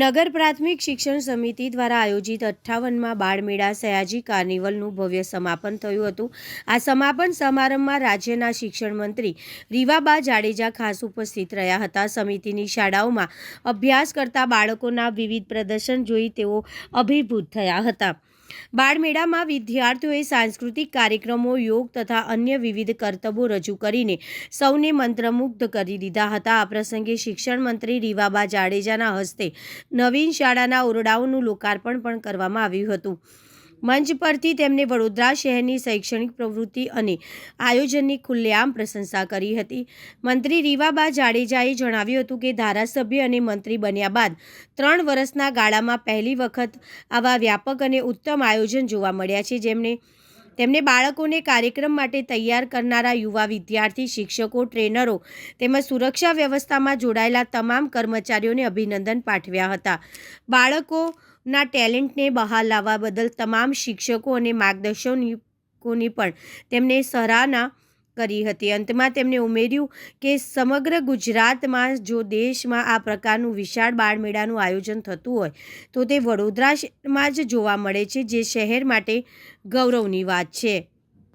નગર પ્રાથમિક શિક્ષણ સમિતિ દ્વારા આયોજિત 58મા બાળમેળા સયાજી કાર્નિવલનું ભવ્ય સમાપન થયું હતું। આ સમાપન સમારંભમાં રાજ્યના શિક્ષણ મંત્રી રીવાબા જાડેજા ખાસ ઉપસ્થિત રહ્યા હતા। સમિતિની શાળાઓમાં અભ્યાસ કરતા બાળકોના વિવિધ પ્રદર્શન જોઈ તેઓ અભિભૂત થયા હતા। બાળમેળામાં વિદ્યાર્થીઓએ સાંસ્કૃતિક કાર્યક્રમો, યોગ તથા અન્ય વિવિધ કરતબો રજૂ કરીને સૌને મંત્રમુગ્ધ કરી દીધા હતા। આ પ્રસંગે શિક્ષણ મંત્રી રીવાબા જાડેજાના હસ્તે નવીન શાળાના ઓરડાઓનું લોકાર્પણ પણ કરવામાં આવ્યું હતું। મંચ પરથી તેમણે વડોદરા શહેરની શૈક્ષણિક પ્રવૃત્તિ અને આયોજનની ખુલ્લેઆમ પ્રશંસા કરી હતી। મંત્રી રીવાબા જાડેજાએ જણાવ્યું હતું કે ધારાસભ્ય અને મંત્રી બન્યા બાદ 3 વર્ષના ગાળામાં પહેલી વખત આવા વ્યાપક અને ઉત્તમ આયોજન જોવા મળ્યા છે। તેમને બાળકોને કાર્યક્રમ માટે તૈયાર કરનારા યુવા વિદ્યાર્થી, શિક્ષકો, ટ્રેનરો તેમજ સુરક્ષા વ્યવસ્થામાં જોડાયેલા તમામ કર્મચારીઓને અભિનંદન પાઠવ્યા હતા। બાળકોના ટેલેન્ટને બહાર લાવવા બદલ તમામ શિક્ષકો અને માર્ગદર્શકોની પણ તેમને સરાહના કરી હતી। અંતમાં તેમણે ઉમેર્યું કે સમગ્ર ગુજરાતમાં જો દેશમાં આ પ્રકારનું વિશાળ બાળમેળાનું આયોજન થતું હોય તો તે વડોદરા શહેરમાં જ જોવા મળે છે, જે શહેર માટે ગૌરવની વાત છે।